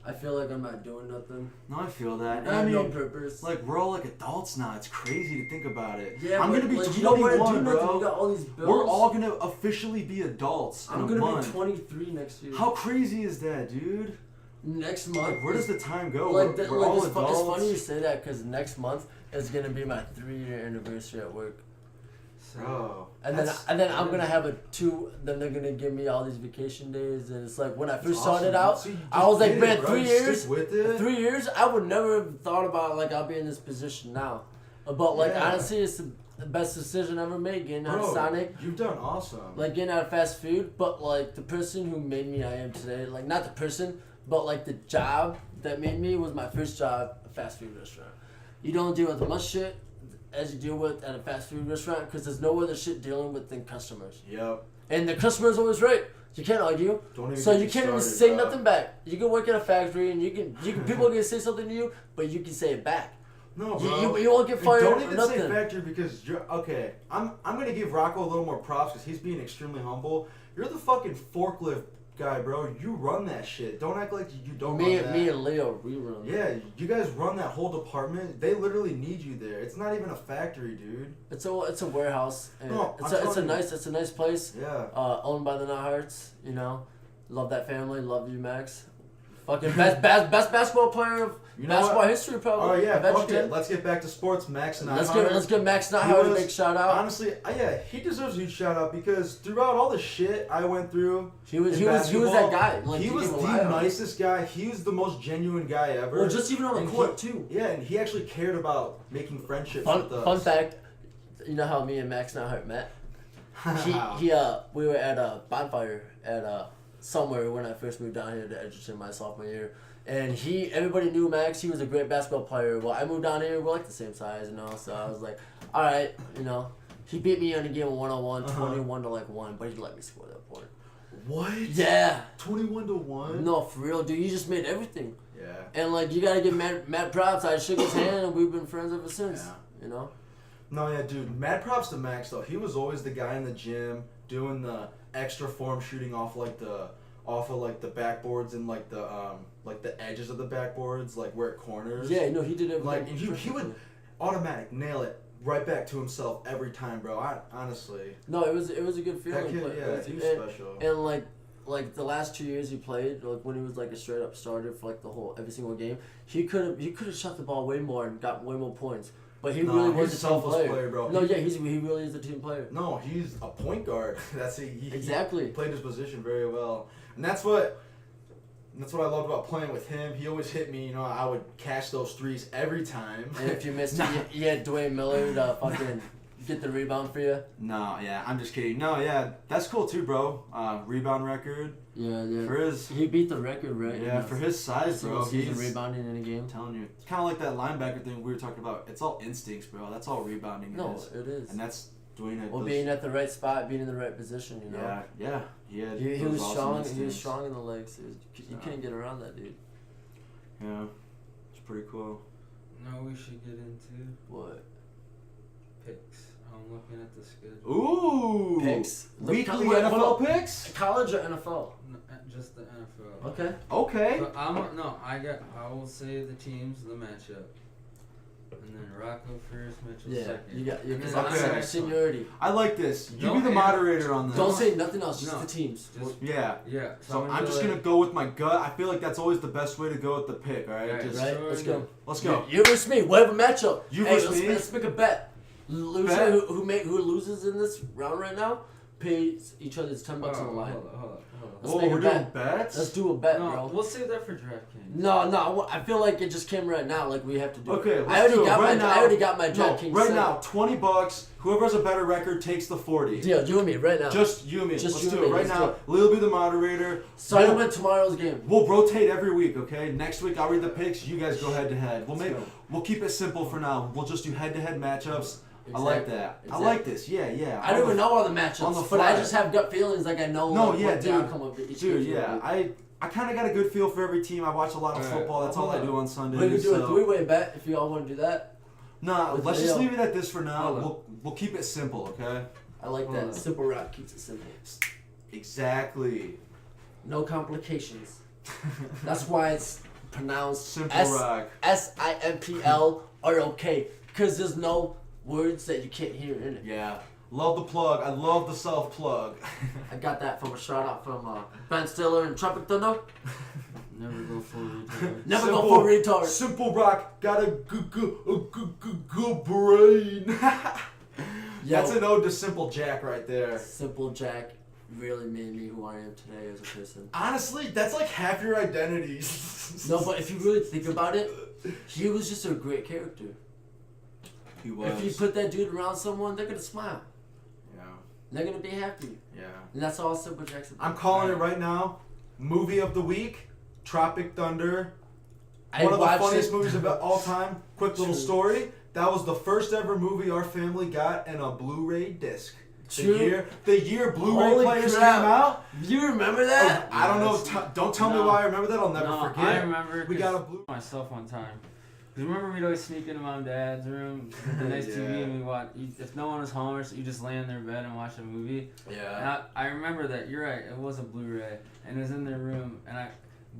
I feel like I'm not doing nothing. No, I feel that. I I have no mean, purpose. like, we're all like adults now. It's crazy to think about it. Yeah, I'm but, gonna be like, you don't want to do 21, nothing. bro. You got all these bills. We're all gonna officially be adults in I'm a gonna month. be 23 next year. How crazy is that, dude? Next month. Like, where does the time go? like, we're all it's, adults. it's funny you say that because next month is gonna be my 3-year anniversary at work. Bro, And then I'm gonna have a 2. Then they're gonna give me all these vacation days, and it's like when I first started out, See, you I just was like, did it, man, bro. 3 You years. stick with it. 3 years, I would never have thought about like I'll be in this position now. But like Yeah. honestly, it's the best decision I ever made getting out of Bro, Sonic, you've done awesome. like getting out of fast food. But like the person who made me I am today, like not the person, but like the job that made me was my first job, a fast food restaurant. You don't deal with much shit as you deal with at a fast food restaurant because there's no other shit dealing with than customers. Yep. And the customer's always right. You can't argue. Don't even So get you me can't even started, say bro. nothing back. You can work at a factory and you can people are gonna say something to you, but you can say it back. No, You- bro. you won't get And fired Don't or even nothing. say factory because you're okay. I'm gonna give Rocco a little more props because he's being extremely humble. You're the fucking forklift guy, bro. You run that shit. Don't act like you don't Me run that. and Leo rerun. Yeah, you guys run that whole department. They literally need you there. It's not even a factory, dude. It's a warehouse. And No, it's I'm a telling you. it's a nice place. Yeah. Owned by the Nutharts, you know. Love that family. Love you, Max. Fucking best basketball player of You know basketball what? history, probably. Oh yeah, I bet fuck you it. can. Let's get back to sports. Max Let's Nyhard. give Max He Nyhard a was- big shout out. Honestly, yeah, he deserves a huge shout out because throughout all the shit I went through, He was in that basketball, guy. Like, he you was can the rely on him. nicest guy. He was the most genuine guy ever. Well, just even on the And court he- too. Yeah, and he actually cared about making friendships with us. Fun fact, you know how me and Max Nyhard met? We were at a bonfire at somewhere when I first moved down here to Edgerton my sophomore year, and everybody knew Max. He was a great basketball player. Well, I moved down here. We're like the same size, you know. So I was like, all right, you know. He beat me on a game of 1-on-1, 21 to 1, but he let me score that point. What? Yeah. 21-1. No, for real, dude. You just made everything. Yeah. And like you gotta give Matt props. I shook his hand, and we've been friends ever since. Yeah. You know. No, yeah, dude. Mad props to Max though. He was always the guy in the gym doing the extra form shooting off like the off of like the backboards and like the edges of the backboards, like where it corners. Yeah, no, he did it. Like and he would automatic nail it right back to himself every time, bro. I honestly. No, it was a good feeling. That kid, but yeah, he was special. And like the last 2 years he played, like when he was like a straight up starter for like the whole every single game, he could have shot the ball way more and got way more points. But he really was a team selfless player. bro. No, yeah, he really is a team player. No, he's a point guard. Exactly. He played his position very well, and that's what I loved about playing with him. He always hit me. You know, I would catch those threes every time. And if you missed it, you had Dwayne Miller to fucking get the rebound for you. No, yeah, I'm just kidding. No, yeah, that's cool too, bro. Rebound record. Yeah. He beat the record, right? Yeah, for his size, bro. He's rebounding in a game. I'm telling you, it's kind of like that linebacker thing we were talking about. It's all instincts, bro. That's all rebounding is. No, it is. And that's doing it. Well, being at the right spot, being in the right position, you know. Yeah. He was strong. He was strong in the legs. You couldn't get around that dude. Yeah, it's pretty cool. No, we should get into What? picks. I'm looking at the schedule. Ooh. Picks. Weekly Wait, NFL picks. College or NFL? No, just the NFL. Okay. Okay. So I will say the teams, the matchup, and then Rocco first, Mitchell second. You got And because then I'm seniority. I like this. You No, be the and- moderator on this. Don't say nothing else. Just No. the teams. Just- Yeah. Yeah. So I'm do just like- gonna go with my gut. I feel like that's always the best way to go with the pick. All right. Right. Just, Right. Sure, Let's yeah. go. Let's go. You versus me. We'll have a matchup. You hey, versus me? Let's make a bet. Loser Bet? who loses in this round right now pays each other's $10 on the line. Hold on. Let's Oh, make a we're doing bet. bets. Let's do a bet, No, bro. we'll save that for DraftKings. No. I feel like it just came right now. Like we have to do Okay, it. let's do it right now. I already got my No, DraftKings right set. now, $20. Whoever has a better record takes the 40. Yeah, you and me right now. Just you and me. Just Let's you do and it me, right let's now. do it. Lil will be the moderator. Start We'll- with tomorrow's game. We'll rotate every week, okay? Next week I'll read the picks. You guys go head to head. Let's go. We'll keep it simple for now. We'll just do head to head matchups. I like that. Exactly. I like this. Yeah. I don't even know all the on matchups, the but I fly. just have gut feelings. Like I know. No, like, yeah, what dude. the outcome of each Dude, game yeah. will be. I kind of got a good feel for every team. I watch a lot of Alright, football. That's all hold I on. do on Sundays. We could do a so- 3-way bet if you all want to do that. Nah, with let's just Leo. leave it at this for now. Hold on. We'll keep it simple, okay? I like Hold that. on. Simple rock keeps it simple. Exactly. No complications. That's why it's pronounced Simple rock. SIMPLROK. Because there's no words that you can't hear in it. Yeah. Love the plug. I love the self plug. I got that from a shout out from Ben Stiller and Tropic Thunder. Never go for retard. Never go for retard. Simple rock. Got a good brain. Yo, That's an ode to Simple Jack right there. Simple Jack really made me who I am today as a person. Honestly, that's like half your identity. No, but if you really think about it, he was just a great character. He was. If you put that dude around someone, they're gonna smile. Yeah. They're gonna be happy. Yeah. And that's all Simple Jack's about. I'm calling it right now. Movie of the week, Tropic Thunder. I One of the watched funniest it. movies of all time. Quick little True. story. That was the first ever movie our family got in a Blu-ray disc. True. The year Blu-ray Holy players crap. came out. You remember that? I don't know. Yes. Don't tell me No. why I remember that. I'll never No, forget. I remember. We 'cause got a blue. myself one time. Cause remember we'd always sneak into mom and dad's room with the nice TV Yeah. and we watch. If no one was home, or so you just lay in their bed and watch a movie. And Yeah. I remember that. You're right. It was a Blu-ray and it was in their room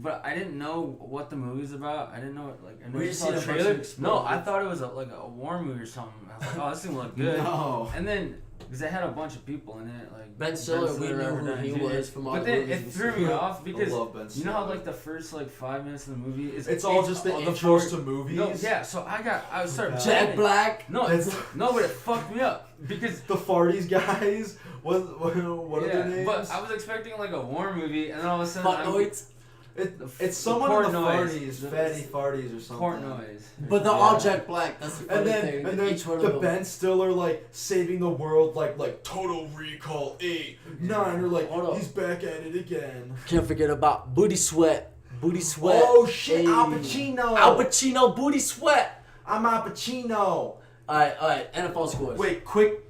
but I didn't know what the movie's about. I didn't know it, like. I We never just saw seen the a bunch trailer. of No, explosions. I thought it was like a war movie or something. I was like, oh, this thing look good. No. And then, because it had a bunch of people in it, like Ben Stiller, we knew Robert who Downey he Jr. was from all But the then movies it we threw seen. me off because I love Ben you know how Stiller. like the first like 5 minutes of the movie is It's all just the all intros fir- to movies. No, yeah. So I started Jack panic. Black. No, That's- no, but it fucked me up because The Farties guys. What are their names? but I was expecting like a war movie, and then all of a sudden Fucknoids. It's someone in Port the noise. Farties, fatty Farties or something. Port noise. But they're Yeah. all Jack Black. That's the funny thing. And then Each one the of them. Ben Stiller like saving the world like Total Recall 8, 9 or like Hold up. he's back at it again. Can't forget about Booty Sweat. Booty Sweat. Oh shit, Hey. Al Pacino. Al Pacino, Booty Sweat. I'm Al Pacino. Alright, NFL scores. Wait, quick,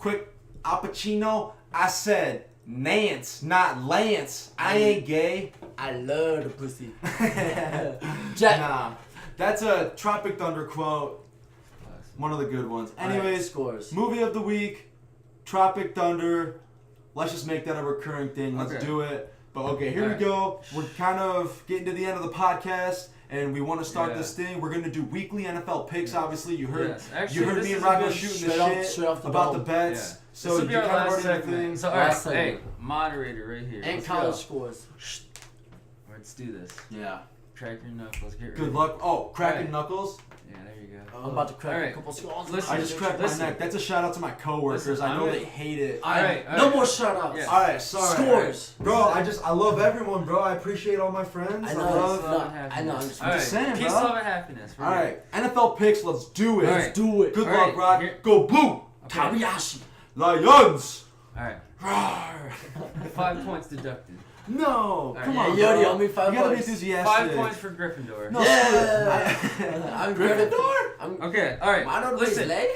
Al Pacino. I said Nance, not Lance. I ain't gay. I love the pussy. Jack. Nah, that's a Tropic Thunder quote. One of the good ones. Alright, Anyways, scores. movie of the week, Tropic Thunder. Let's just make that a recurring thing. Let's Okay. do it. But okay, here we go. We're kind of getting to the end of the podcast, and we want to start this thing. We're gonna do weekly NFL picks. Obviously, you heard Actually, you heard me and Rocco shooting the shit about the bets. So you kind of already know the thing. So alright, hey, moderator right here. And college scores. Let's do this. Yeah. Crack your knuckles. Get ready. Good luck. Oh, cracking knuckles. Yeah, there you go. I'm about to crack a couple skulls. Listen, I just cracked my neck. That's a shout out to my coworkers. I know they hate it. No more shout outs. Yeah. Alright, sorry. Scores. Bro, I love everyone, bro. I appreciate all my friends. I know. I know. I'm just saying, Peace, bro. love, and happiness. Alright, NFL picks. Let's do it. Let's do it. Good luck, Rock. Go blue. Tabiyashi. Lions. Alright. Rawr. 5 points deducted. No, come Yeah, on, you already bro. owe me 5 You gotta be bucks. enthusiastic. 5 points for Gryffindor. No, I'm Gryffindor. Okay, alright. Listen, I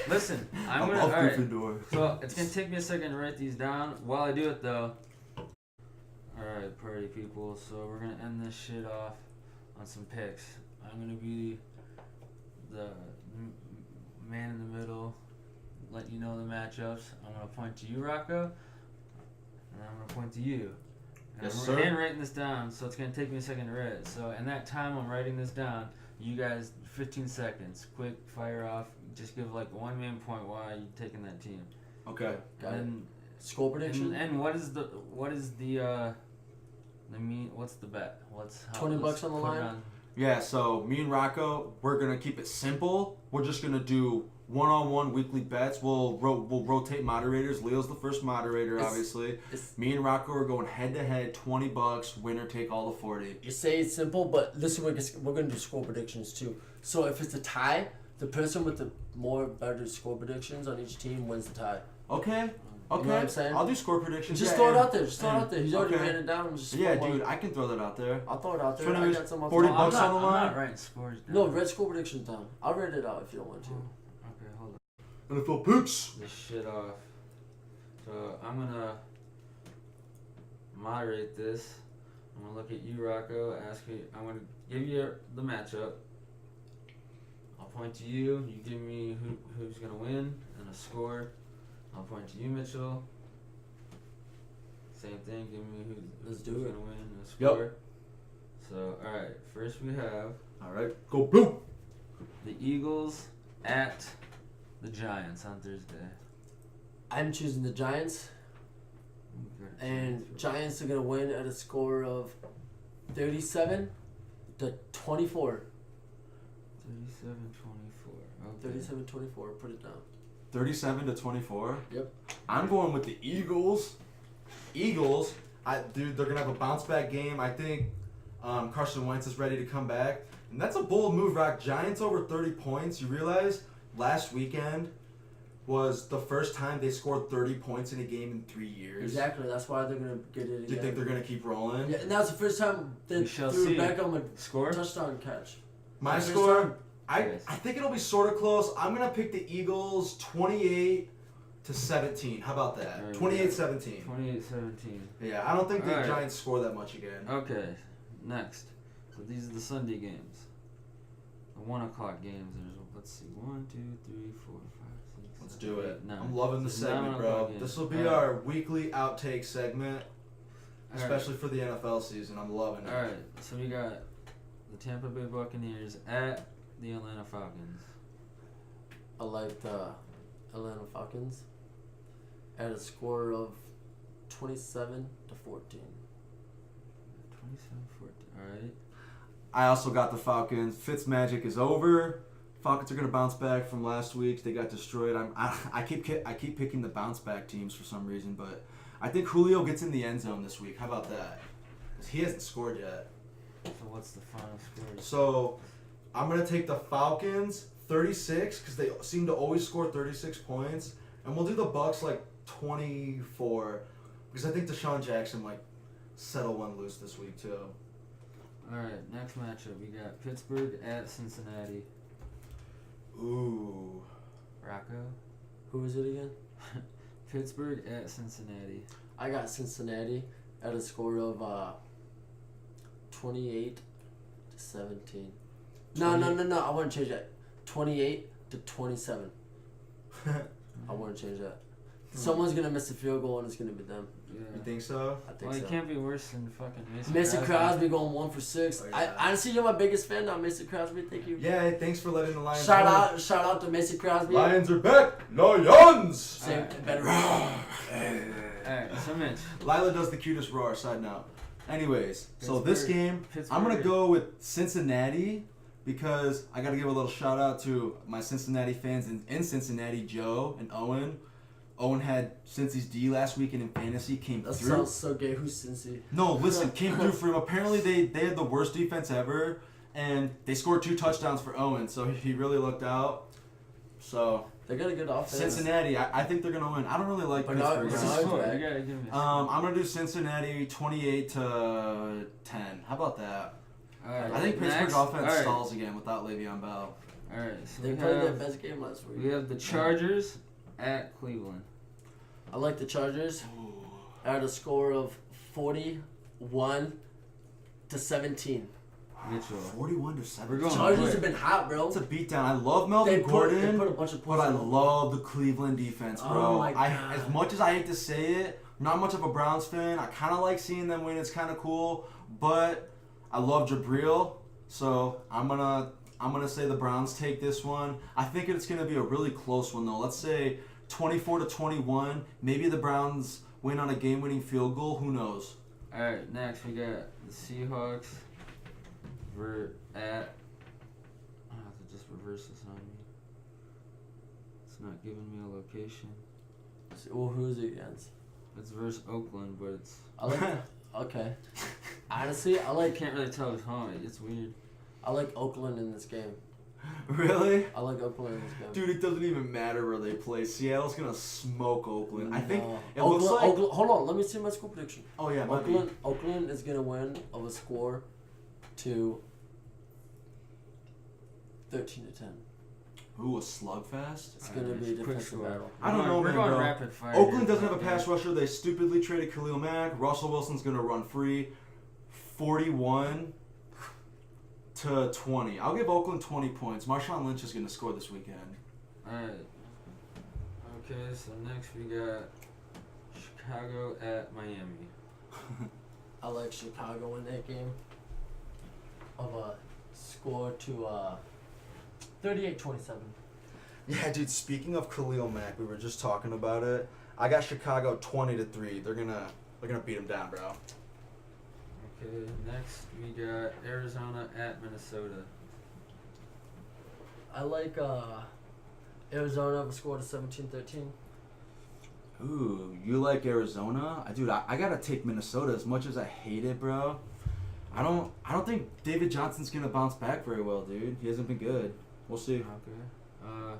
I'm gonna. love Alright. Gryffindor. So it's gonna take me a second to write these down. While I do it though. Alright, party people. So we're gonna end this shit off on some picks. I'm gonna be the man in the middle, let you know the matchups. I'm gonna point to you, Rocco, and I'm gonna point to you. And Yes, I'm sir. handwriting this down, so it's gonna take me a second to write it. So in that time I'm writing this down, you guys 15 seconds, quick fire off. Just give like 1 main point why you taking that team. Okay. And score prediction. and what's the what's the bet? $20 on the line? Yeah, so me and Rocco, we're gonna keep it simple. We're just gonna do one-on-one weekly bets. We'll rotate moderators. Leo's the first moderator, obviously. Me and Rocco are going head-to-head, $20. Winner take all the 40. You say it's simple, but listen, we're gonna do score predictions too. So if it's a tie, the person with the better score predictions on each team wins the tie. Okay. Okay. You know what I'm saying? I'll do score predictions. Just throw it out there. He's already written it down. Dude, I can throw that out there. I'll throw it out there. So anyways, I got some $40 I'm on the not line. writing scores down. No, read score predictions down. I'll read it out if you don't want to. Okay, hold on. NFL picks. This shit off. So I'm gonna moderate this. I'm gonna look at you, Rocco. I'm gonna give you the matchup. I'll point to you. You give me who's gonna win and a score. I'll point to you, Mitchell. Same thing. Give me who's gonna win and a score. Yep. So all right. First we have All right. Go blue. the Eagles at the Giants on Thursday. I'm choosing the Giants, and Giants are gonna win at a score of 37-24. 37-24. Okay. 37-24. Put it down. 37-24. Yep. I'm going with the Eagles. Dude, they're gonna have a bounce back game. I think Carson Wentz is ready to come back, and that's a bold move, Rock. Giants over 30 points. You realize last weekend was the first time they scored 30 points in a game in 3 years. Exactly. That's why they're gonna get it again. Do you think they're gonna keep rolling? Yeah, and that's the first time they We shall threw see. Beckham a Score? touchdown catch. My First score, time. I Yes. think it'll be sort of close. I'm gonna pick the Eagles 28-17. How about that? Alright, 28-17. 28-17. Yeah, I don't think the Alright. Giants score that much again. Okay, next. So these are the Sunday games. The 1 o'clock games. There's, let's see, 1, 2, 3, 4, 5, 6. Let's 7, do 8, it. 9. I'm loving the So 9 segment, o'clock bro. games. This will be Alright. our weekly outtake segment, Alright. especially for the NFL season. I'm loving it. All right, so we got the Tampa Bay Buccaneers at the Atlanta Falcons. I like the Atlanta Falcons at a score of 27-14. 27-14. All right. I also got the Falcons. Fitz magic is over. Falcons are gonna bounce back from last week. They got destroyed. I keep picking the bounce back teams for some reason, but I think Julio gets in the end zone this week. How about that? 'Cause he hasn't scored yet. So what's the final score? So I'm gonna take the Falcons 36 because they seem to always score 36 points, and we'll do the Bucks like 24 because I think Deshaun Jackson might settle one loose this week too. All right, next matchup we got Pittsburgh at Cincinnati. Ooh. Rocco. Who is it again? Pittsburgh at Cincinnati. I got Cincinnati at a score of 28-17. No. I want to change that. 28-27. I want to change that. Someone's gonna miss a field goal and it's gonna be them. You Yeah. think so? I think Well, so. it can't be worse than fucking Mason Crosby going 1 for 6. Oh, yeah. I honestly, you're my biggest fan now, Mason Crosby. Thank you. Yeah, thanks for letting the Lions Shout win. out to Mason Crosby. Lions are back! Lions! Same, Alright. better. Alright, so Mitch. Lila does the cutest roar, side note. Anyways, so this Pittsburgh. game, I'm going to go with Cincinnati because I got to give a little shout out to my Cincinnati fans in Cincinnati, Joe and Owen. Owen had Cincy's D last weekend in fantasy, came That through. sounds so gay. Who's Cincy? No, listen, came through for him. Apparently they had the worst defense ever, and they scored 2 touchdowns for Owen, so he really looked out. So They got a good offense. Cincinnati, I think they're gonna win. I don't really like Bernard- Pittsburgh. What's the Bernard's score? back. You gotta give me. I'm gonna do Cincinnati 28-10. How about that? Alright, I think Pittsburgh next. offense Alright. stalls again without Le'Veon Bell. Alright, so They we played their have, best game last week. we have the Chargers at Cleveland. I like the Chargers. I had a score of 41-17. Mitchell. 41-7. We're going Chargers quick. have been hot, bro. That's a beatdown. I love Melvin They Gordon, put a bunch of but points I on. love the Cleveland defense, bro. Oh my God. As much as I hate to say it, I'm not much of a Browns fan. I kind of like seeing them win. It's kind of cool, but I love Jabril, so I'm gonna say the Browns take this one. I think it's gonna be a really close one though. Let's say 24-21. Maybe the Browns win on a game-winning field goal. Who knows? Alright, next we got the Seahawks. We're at. I have to just reverse this on me. It's not giving me a location. Well, who's it against? It's versus Oakland, but it's. I like. Okay. Honestly, I can't really tell who's home. It's weird. I like Oakland in this game. Really? I like Oakland in this game. Dude, it doesn't even matter where they play. Seattle's gonna smoke Oakland. I think No. it Oakland, looks like. Oakland, hold on, let me see my score prediction. Oh yeah, might be. Oakland is gonna win of a score to 13-10. Ooh, a slugfest. It's gonna be a Quick defensive score. battle. I don't know, We're man, going bro. rapid fire. Oakland here, doesn't have a but, pass rusher. They stupidly traded Khalil Mack. Russell Wilson's gonna run free. 41-20. I'll give Oakland 20 points. Marshawn Lynch is gonna score this weekend. Alright. Okay, so next we got Chicago at Miami. I like Chicago in that game. Of a score to 38-27. Yeah, dude. Speaking of Khalil Mack, we were just talking about it. I got Chicago 20-3. They're gonna beat them down, bro. Okay, next we got Arizona at Minnesota. I like Arizona of a score to 17-13. Ooh, you like Arizona? Dude, I gotta take Minnesota as much as I hate it, bro. I don't think David Johnson's gonna bounce back very well, dude. He hasn't been good. We'll see. Okay.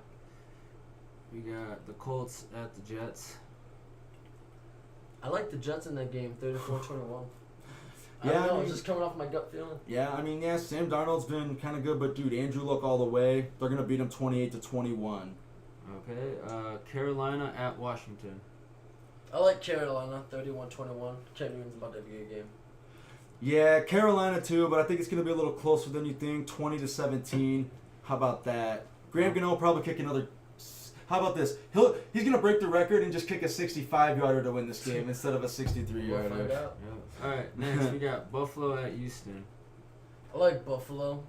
We got the Colts at the Jets. I like the Jets in that game, 34-21. I Yeah, don't know, I I mean- was just coming off my gut feeling. Yeah, I mean, yeah, Sam Darnold's been kind of good, but dude, Andrew Luck all the way. They're gonna beat him 28-21. Okay. Carolina at Washington. I like Carolina, 31-21. Can't wins about every game. Yeah, Carolina too, but I think it's gonna be a little closer than you think. 20-17. How about that? Graham Gano will probably kick another. How about this? He's gonna break the record and just kick a 65-yarder to win this game instead of a We'll find 63-yarder. out. Alright, next we got Buffalo at Houston. I like Buffalo.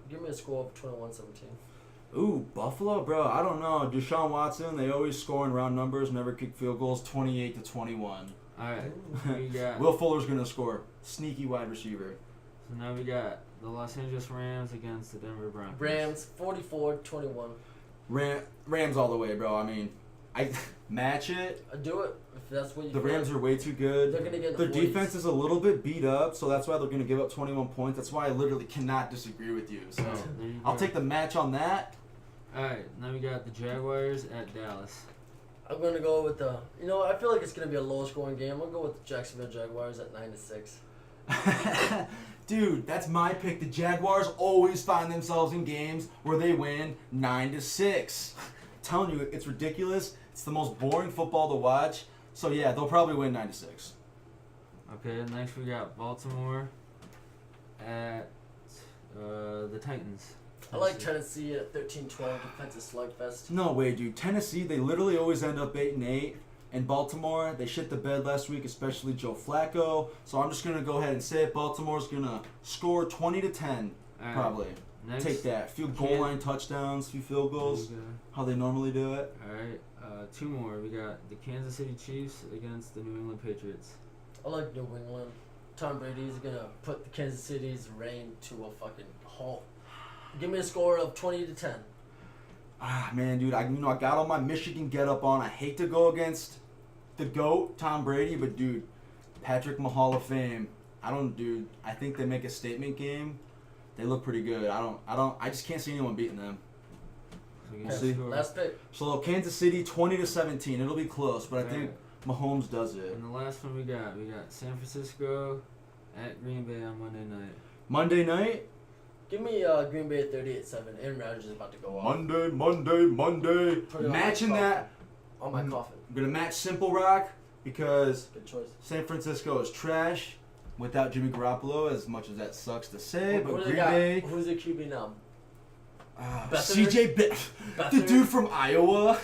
Give me a score of 21-17. Ooh, Buffalo, bro. I don't know. Deshaun Watson, they always score in round numbers, never kick field goals. 28-21. Alright, we got. Will Fuller's gonna score. Sneaky wide receiver. So now we got the Los Angeles Rams against the Denver Broncos. Rams, 44-21. Rams all the way, bro. I mean, I match it. I do it if that's what you The feel Rams like. are way too good. They're gonna get in Their the 40s. defense is a little bit beat up, so that's why they're gonna give up 21 points. That's why I literally cannot disagree with you. So There you I'll go. take the match on that. Alright, now we got the Jaguars at Dallas. I'm gonna go with the. You know, I feel like it's gonna be a low-scoring game. I'll go with the Jacksonville Jaguars at 9-6. Dude, that's my pick. The Jaguars always find themselves in games where they win 9-6. Telling you, it's ridiculous. It's the most boring football to watch. So yeah, they'll probably win 9-6. Okay, next we got Baltimore at the Titans. I like Tennessee at 13-12 defensive slugfest. No way, dude. Tennessee, they literally always end up 8-8. And Baltimore, they shit the bed last week, especially Joe Flacco. So I'm just gonna go ahead and say it. Baltimore's gonna score 20-10, Alright, probably. Next, Take that. Few goal line touchdowns, few field goals, how they normally do it. Alright, two more. We got the Kansas City Chiefs against the New England Patriots. I like New England. Tom Brady's gonna put the Kansas City's reign to a fucking halt. Give me a score of 20-10. Ah, man, dude, I got all my Michigan get up on. I hate to go against the GOAT, Tom Brady, but dude, Patrick Mahomes Hall of Fame. I think they make a statement game. They look pretty good. I just can't see anyone beating them. So We'll see. Last pick. So Kansas City 20-17. It'll be close, but I think Mahomes does it. And the last one we got San Francisco at Green Bay on Monday night. Monday night? Give me Green Bay at 38-7. Aaron Rodgers is about to go off. Monday. Put it on Matching my that, on my coffin. I'm going to match Simple Rock because Good choice. San Francisco is trash without Jimmy Garoppolo, as much as that sucks to say. Who But they Green got? Bay, Who's the QB now? Beathard? CJ the Beathard? dude from Iowa.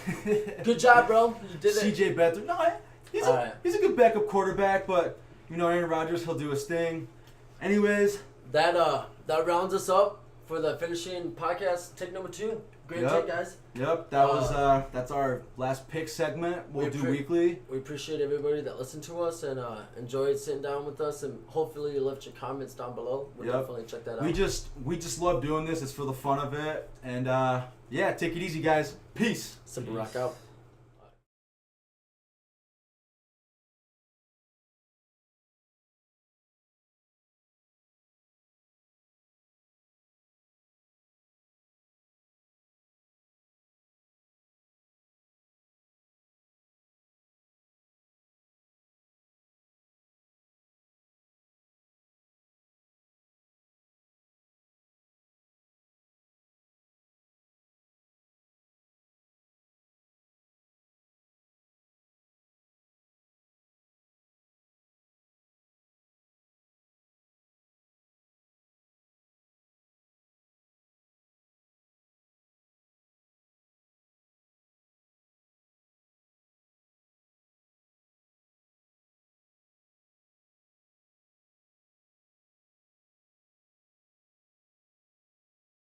Good job, bro. You did it. CJ Beathard. No, he's a good backup quarterback, but Aaron Rodgers, he'll do his thing. Anyways, That rounds us up for the finishing podcast. Take number 2. Great take, guys. Yep, that's our last pick segment. We'll do weekly. We appreciate everybody that listened to us and enjoyed sitting down with us, and hopefully you left your comments down below. We'll definitely check that out. We just love doing this. It's for the fun of it, and take it easy, guys. Peace. Simple Rock out.